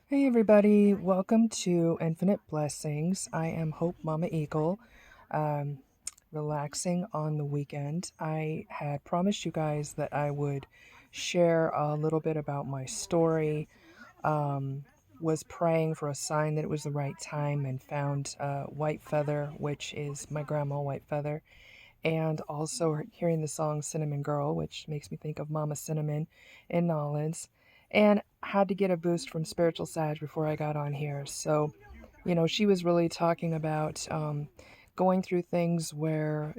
Hey everybody, welcome to Infinite Blessings. I am Hope Mama Eagle, um, relaxing on the weekend. I had promised you guys that I would share a little bit about my story. Um, was praying for a sign that it was the right time and found White Feather, which is my grandma White Feather, and also hearing the song Cinnamon Girl, which makes me think of Mama Cinnamon in Nolens, and had to get a boost from Spiritual Sag before I got on here. So, she was really talking about going through things where,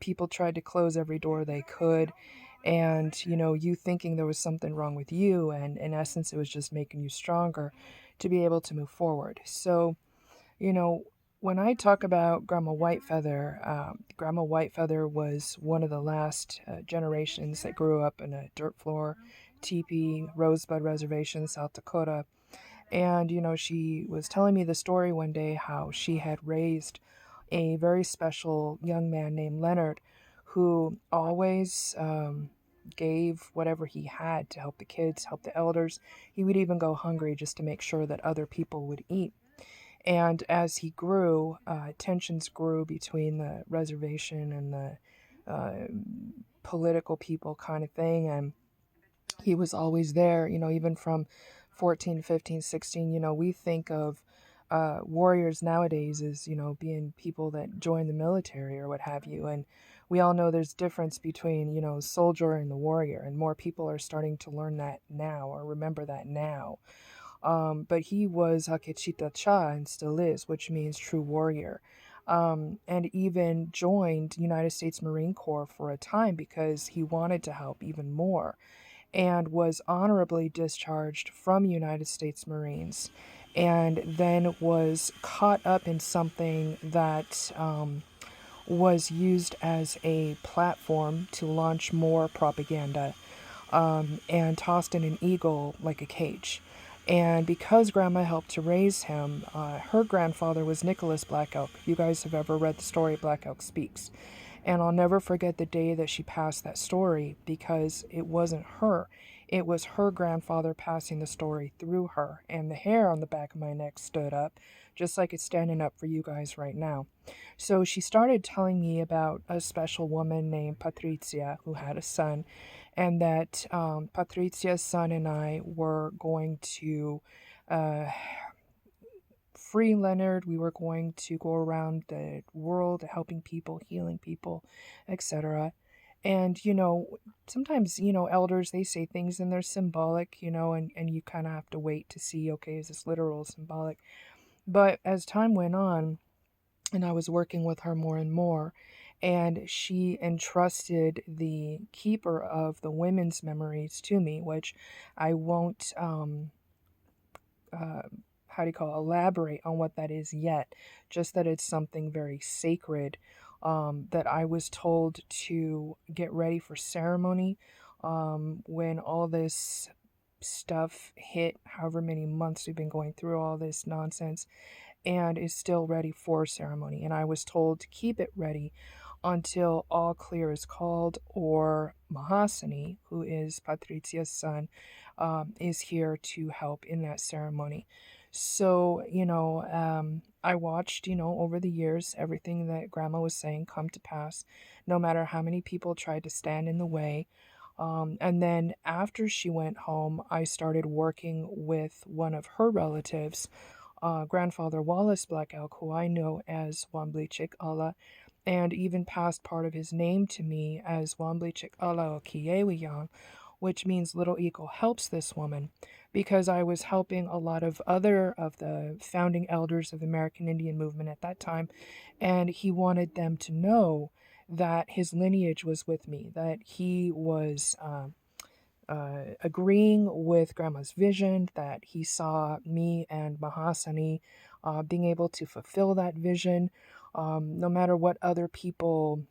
people tried to close every door they could, and, you thinking there was something wrong with you, and in essence, it was just making you stronger to be able to move forward. So, you know, when I talk about Grandma Whitefeather, Grandma Whitefeather was one of the last generations that grew up in a dirt floor teepee Rosebud Reservation, South Dakota. And, she was telling me the story one day how she had raised a very special young man named Leonard who always gave whatever he had to help the kids, help the elders. He would even go hungry just to make sure that other people would eat. And as he grew, tensions grew between the reservation and the uh, political people, kind of thing. And he was always there, even from 14, 15, 16. We think of warriors nowadays as, being people that join the military or what have you. And we all know there's difference between, soldier and the warrior. And more people are starting to learn that now or remember that now. But he was Hakechita Cha and still is, which means true warrior. And even joined United States Marine Corps for a time because he wanted to help even more, and was honorably discharged from United States Marines, and then was caught up in something that was used as a platform to launch more propaganda, and tossed in an eagle like a cage. And because Grandma helped to raise him, her grandfather was Nicholas Black Elk. If you guys have ever read the story Black Elk Speaks. And I'll never forget the day that she passed that story because it wasn't her. It was her grandfather passing the story through her. And the hair on the back of my neck stood up, just like it's standing up for you guys right now. So she started telling me about a special woman named Patricia who had a son, and that Patricia's son and I were going to uh, free Leonard. We were going to go around the world helping people, healing people, etc. And, sometimes, elders, they say things and they're symbolic, and you kind of have to wait to see, okay, is this literal, symbolic? But as time went on, and I was working with her more and more, and she entrusted the keeper of the women's memories to me, which I won't uh, how do you call it, elaborate on what that is yet, just that it's something very sacred, that I was told to get ready for ceremony when all this stuff hit, however many months we've been going through all this nonsense, and is still ready for ceremony. And I was told to keep it ready until all clear is called, or Mahasani, who is Patricia's son, is here to help in that ceremony. So, I watched, over the years, everything that Grandma was saying come to pass, no matter how many people tried to stand in the way. And then after she went home, I started working with one of her relatives, grandfather Wallace Black Elk, who I know as Wamblichik Allah, and even passed part of his name to me as Wamblichik Allah Okiewiyang, which means Little Eagle helps this woman, because I was helping a lot of other of the founding elders of the American Indian movement at that time, and he wanted them to know that his lineage was with me, that he was agreeing with Grandma's vision, that he saw me and Mahasani being able to fulfill that vision, no matter what other people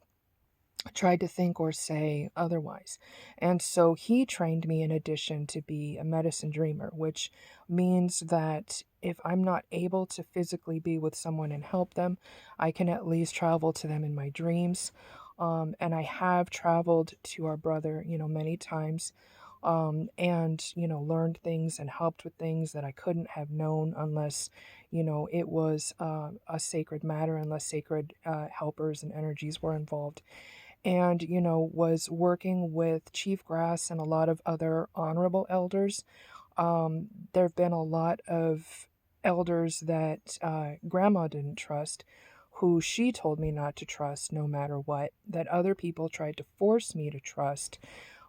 tried to think or say otherwise. And so he trained me in addition to be a medicine dreamer, which means that if I'm not able to physically be with someone and help them, I can at least travel to them in my dreams. And I have traveled to our brother, many times. and, learned things and helped with things that I couldn't have known unless, it was a sacred matter, unless sacred helpers and energies were involved. And, was working with Chief Grass and a lot of other honorable elders. There have been a lot of elders that grandma didn't trust, who she told me not to trust no matter what, that other people tried to force me to trust,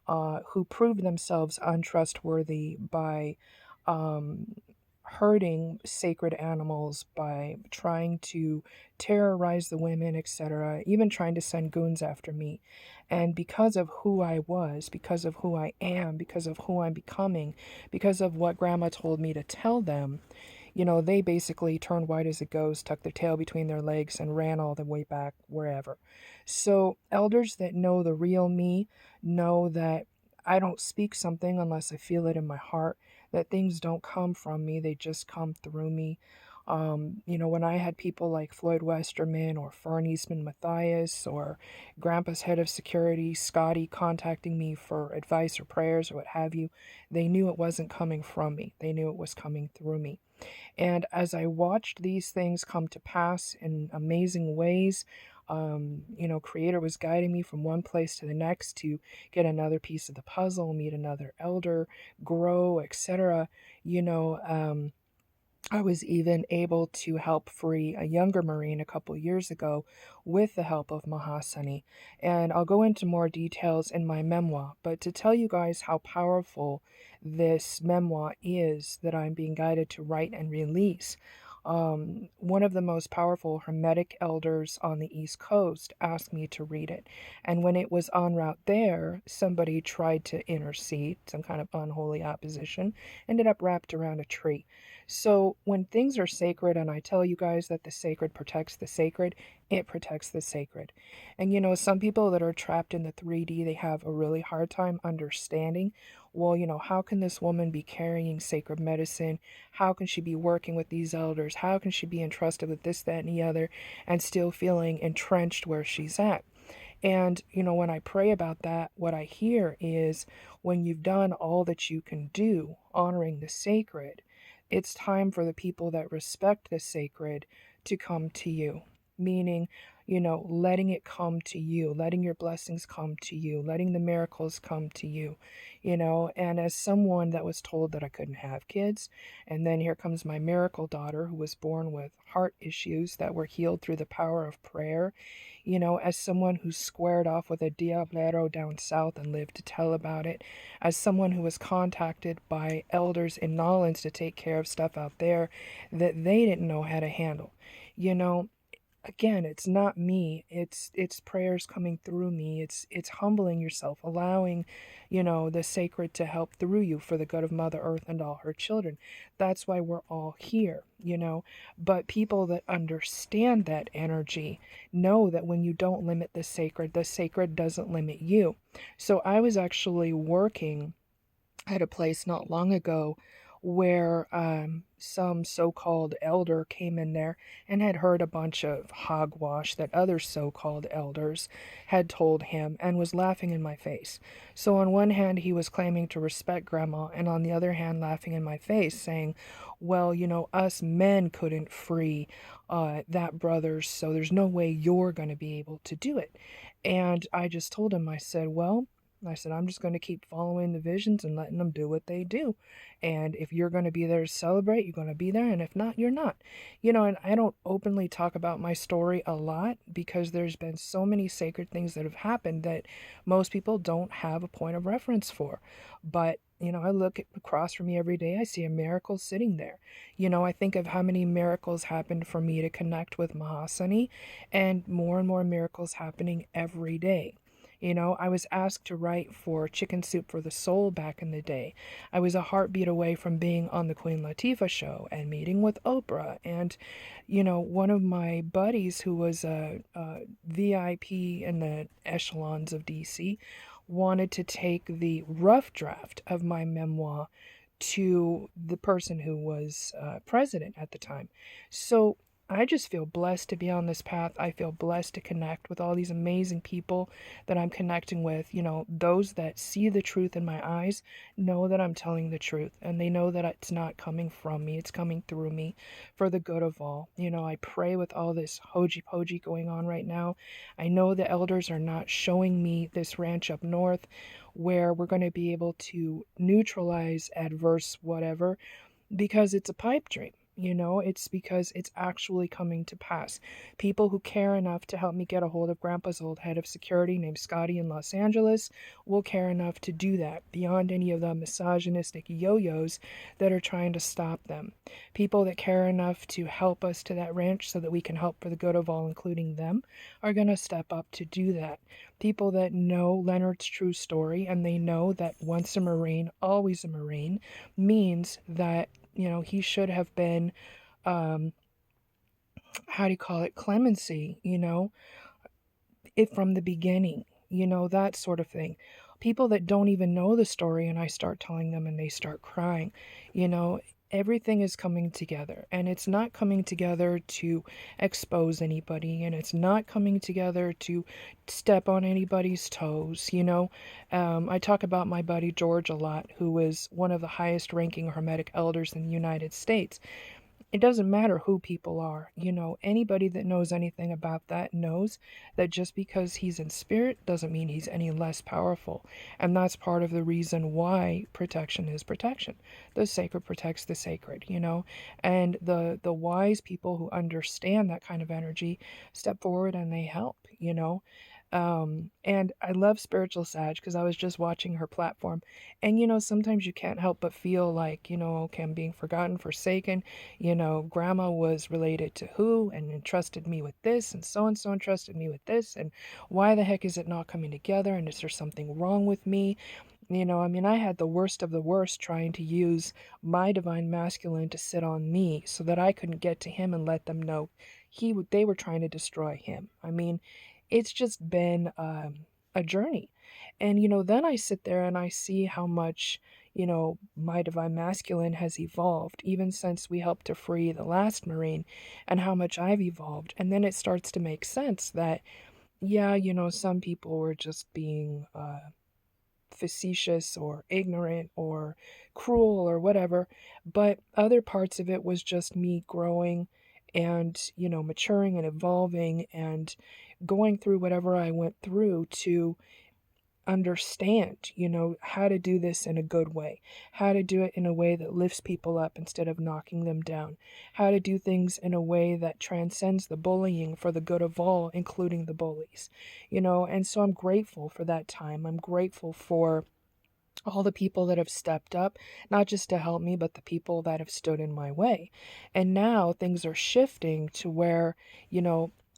who proved themselves untrustworthy by um, hurting sacred animals, by trying to terrorize the women, etc., even trying to send goons after me. And because of who I was, because of who I am, because of who I'm becoming, because of what grandma told me to tell them, they basically turned white as a ghost, tucked their tail between their legs, and ran all the way back wherever. So, elders that know the real me know that I don't speak something unless I feel it in my heart, that things don't come from me, they just come through me. When I had people like Floyd Westerman or Fern Eastman Matthias or Grandpa's head of security, Scotty, contacting me for advice or prayers or what have you, they knew it wasn't coming from me. They knew it was coming through me. And as I watched these things come to pass in amazing ways, Creator was guiding me from one place to the next to get another piece of the puzzle, meet another elder, grow, etc. You know, I was even able to help free a younger Marine a couple years ago with the help of Mahasani. And I'll go into more details in my memoir, but to tell you guys how powerful this memoir is that I'm being guided to write and release. One of the most powerful Hermetic elders on the East Coast asked me to read it. And when it was en route there, somebody tried to intercede, some kind of unholy opposition, ended up wrapped around a tree. So when things are sacred, and I tell you guys that the sacred protects the sacred, it protects the sacred. And some people that are trapped in the 3D, they have a really hard time understanding, well, how can this woman be carrying sacred medicine? How can she be working with these elders? How can she be entrusted with this, that, and the other, and still feeling entrenched where she's at? And, when I pray about that, what I hear is when you've done all that you can do, honoring the sacred, it's time for the people that respect the sacred to come to you. Meaning, letting it come to you, letting your blessings come to you, letting the miracles come to you, And as someone that was told that I couldn't have kids, and then here comes my miracle daughter who was born with heart issues that were healed through the power of prayer, as someone who squared off with a diablero down south and lived to tell about it, as someone who was contacted by elders in Nolans to take care of stuff out there that they didn't know how to handle. You know, again, it's not me, it's prayers coming through me, it's humbling yourself, allowing the sacred to help through you for the good of Mother Earth and all her children. That's why we're all here. But people that understand that energy know that when you don't limit the sacred doesn't limit you. So I was actually working at a place not long ago where some so-called elder came in there and had heard a bunch of hogwash that other so-called elders had told him and was laughing in my face. So on one hand, he was claiming to respect grandma, and on the other hand, laughing in my face, saying, well, us men couldn't free that brother, so there's no way you're going to be able to do it. And I just told him, I said, I'm just going to keep following the visions and letting them do what they do. And if you're going to be there to celebrate, you're going to be there. And if not, you're not. And I don't openly talk about my story a lot because there's been so many sacred things that have happened that most people don't have a point of reference for. But I look across from me every day, I see a miracle sitting there. I think of how many miracles happened for me to connect with Mahasani, and more miracles happening every day. I was asked to write for Chicken Soup for the Soul back in the day. I was a heartbeat away from being on the Queen Latifah show and meeting with Oprah. And, one of my buddies who was a VIP in the echelons of DC wanted to take the rough draft of my memoir to the person who was president at the time. So I just feel blessed to be on this path. I feel blessed to connect with all these amazing people that I'm connecting with. Those that see the truth in my eyes know that I'm telling the truth, and they know that it's not coming from me, it's coming through me for the good of all. I pray with all this hoji poji going on right now. I know the elders are not showing me this ranch up north where we're going to be able to neutralize adverse whatever because it's a pipe dream. It's because it's actually coming to pass. People who care enough to help me get a hold of Grandpa's old head of security named Scotty in Los Angeles will care enough to do that beyond any of the misogynistic yo-yos that are trying to stop them. People that care enough to help us to that ranch so that we can help for the good of all, including them, are going to step up to do that. People that know Leonard's true story and they know that once a Marine, always a Marine means that he should have been, how do you call it, clemency, it from the beginning, that sort of thing. People that don't even know the story and I start telling them and they start crying, everything is coming together, and it's not coming together to expose anybody, and it's not coming together to step on anybody's toes. I talk about my buddy George a lot, who is one of the highest ranking Hermetic elders in the United States. It doesn't matter who people are. Anybody that knows anything about that knows that just because he's in spirit doesn't mean he's any less powerful. And that's part of the reason why protection is protection. The sacred protects the sacred, and the wise people who understand that kind of energy step forward and they help, and I love Spiritual Sag because I was just watching her platform. And, sometimes you can't help but feel like, okay, I'm being forgotten, forsaken. Grandma was related to who and entrusted me with this, and so entrusted me with this. And why the heck is it not coming together? And is there something wrong with me? I had the worst of the worst trying to use my divine masculine to sit on me so that I couldn't get to him and let them know they were trying to destroy him. It's just been a journey. And, then I sit there and I see how much, my divine masculine has evolved, even since we helped to free the last Marine, and how much I've evolved. And then it starts to make sense that, yeah, some people were just being facetious or ignorant or cruel or whatever, but other parts of it was just me growing and, maturing and evolving and going through whatever I went through to understand, how to do this in a good way, how to do it in a way that lifts people up instead of knocking them down, how to do things in a way that transcends the bullying for the good of all, including the bullies, and so I'm grateful for that time. I'm grateful for all the people that have stepped up, not just to help me, but the people that have stood in my way. And now things are shifting to where,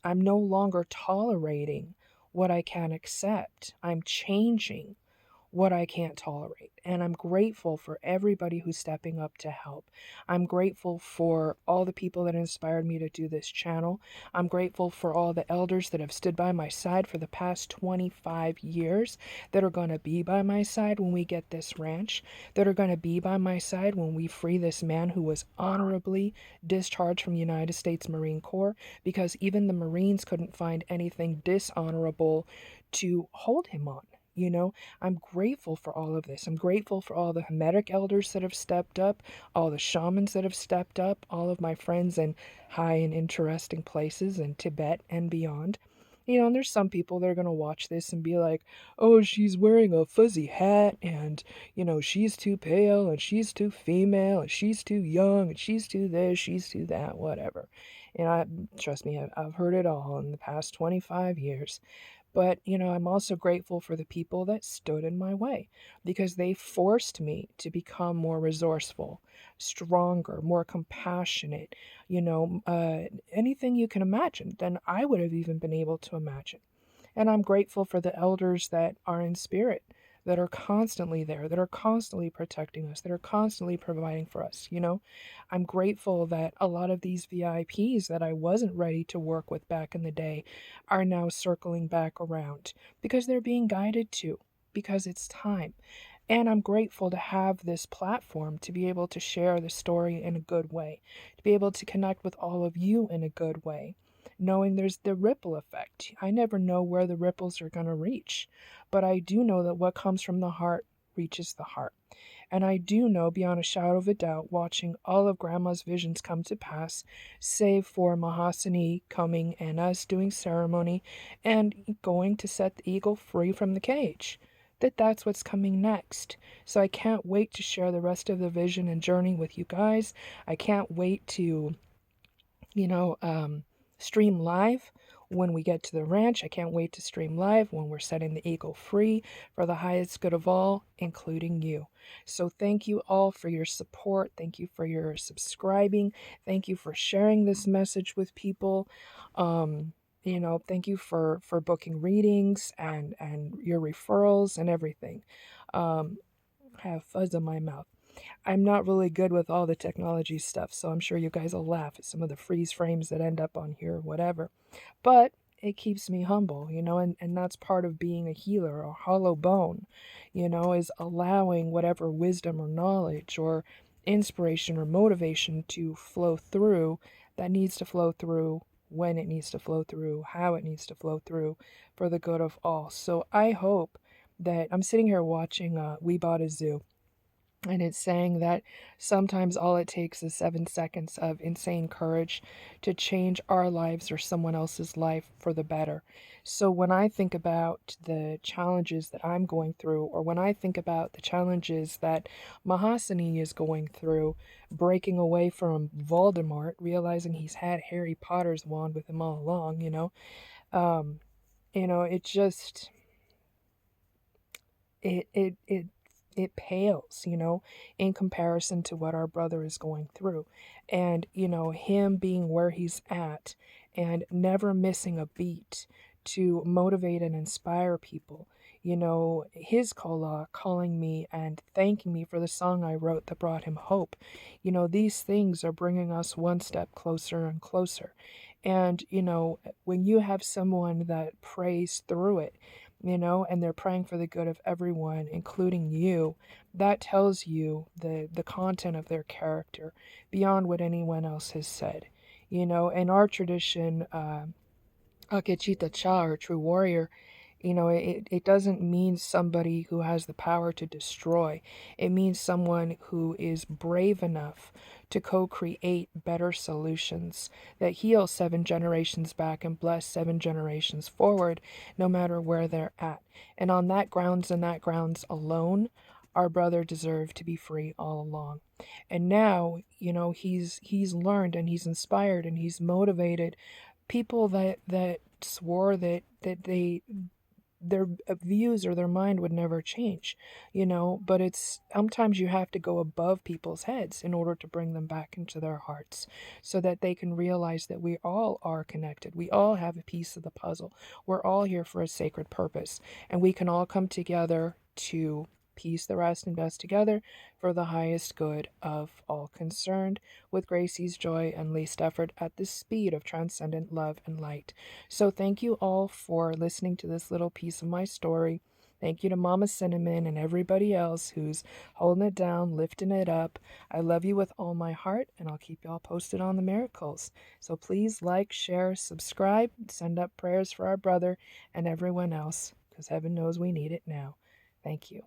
I'm no longer tolerating what I can't accept. I'm changing what I can't tolerate. And I'm grateful for everybody who's stepping up to help. I'm grateful for all the people that inspired me to do this channel. I'm grateful for all the elders that have stood by my side for the past 25 years, that are going to be by my side when we get this ranch, that are going to be by my side when we free this man who was honorably discharged from the United States Marine Corps, because even the Marines couldn't find anything dishonorable to hold him on. I'm grateful for all of this. I'm grateful for all the Hermetic elders that have stepped up, all the shamans that have stepped up, all of my friends in high and interesting places in Tibet and beyond. And there's some people that are going to watch this and be like, oh, she's wearing a fuzzy hat, and, she's too pale, and she's too female, and she's too young, and she's too this, she's too that, whatever. And trust me, I've heard it all in the past 25 years. But, I'm also grateful for the people that stood in my way, because they forced me to become more resourceful, stronger, more compassionate, anything you can imagine than I would have even been able to imagine. And I'm grateful for the elders that are in spirit, that are constantly there, that are constantly protecting us, that are constantly providing for us. I'm grateful that a lot of these VIPs that I wasn't ready to work with back in the day are now circling back around because they're being guided to, because it's time. And I'm grateful to have this platform to be able to share the story in a good way, to be able to connect with all of you in a good way, knowing there's the ripple effect. I never know where the ripples are going to reach, but I do know that what comes from the heart reaches the heart. And I do know beyond a shadow of a doubt, watching all of Grandma's visions come to pass, save for Mahasani coming and us doing ceremony and going to set the eagle free from the cage, that's what's coming next. So I can't wait to share the rest of the vision and journey with you guys. I can't wait to, you know, stream live when we get to the ranch. I can't wait to stream live when we're setting the eagle free for the highest good of all, including you. So thank you all for your support. Thank you for your subscribing. Thank you for sharing this message with people. Thank you for booking readings and your referrals and everything. I have fuzz in my mouth. I'm not really good with all the technology stuff, so I'm sure you guys will laugh at some of the freeze frames that end up on here, whatever. But it keeps me humble, and that's part of being a healer or hollow bone, is allowing whatever wisdom or knowledge or inspiration or motivation to flow through that needs to flow through when it needs to flow through, how it needs to flow through for the good of all. So I hope that I'm sitting here watching We Bought a Zoo. And it's saying that sometimes all it takes is 7 seconds of insane courage to change our lives or someone else's life for the better. So when I think about the challenges that I'm going through, or when I think about the challenges that Mahasani is going through, breaking away from Voldemort, realizing he's had Harry Potter's wand with him all along, it just it pales, in comparison to what our brother is going through. And, him being where he's at and never missing a beat to motivate and inspire people. His kola calling me and thanking me for the song I wrote that brought him hope. These things are bringing us one step closer and closer. And, when you have someone that prays through it, and they're praying for the good of everyone, including you, that tells you the content of their character beyond what anyone else has said. In our tradition, Akechita Cha, or true warrior, it doesn't mean somebody who has the power to destroy. It means someone who is brave enough to co-create better solutions that heal 7 generations back and bless 7 generations forward, no matter where they're at. And on that grounds and that grounds alone, our brother deserved to be free all along. And now, he's learned and he's inspired and he's motivated people that swore that their views or their mind would never change, but it's sometimes you have to go above people's heads in order to bring them back into their hearts so that they can realize that we all are connected. We all have a piece of the puzzle. We're all here for a sacred purpose, and we can all come together to piece the rest and best together for the highest good of all concerned, with Gracie's joy and least effort at the speed of transcendent love and light. So thank you all for listening to this little piece of my story. Thank you to Mama Cinnamon and everybody else who's holding it down, lifting it up. I love you with all my heart, and I'll keep y'all posted on the miracles. So please like, share, subscribe, send up prayers for our brother and everyone else, because heaven knows we need it now. Thank you.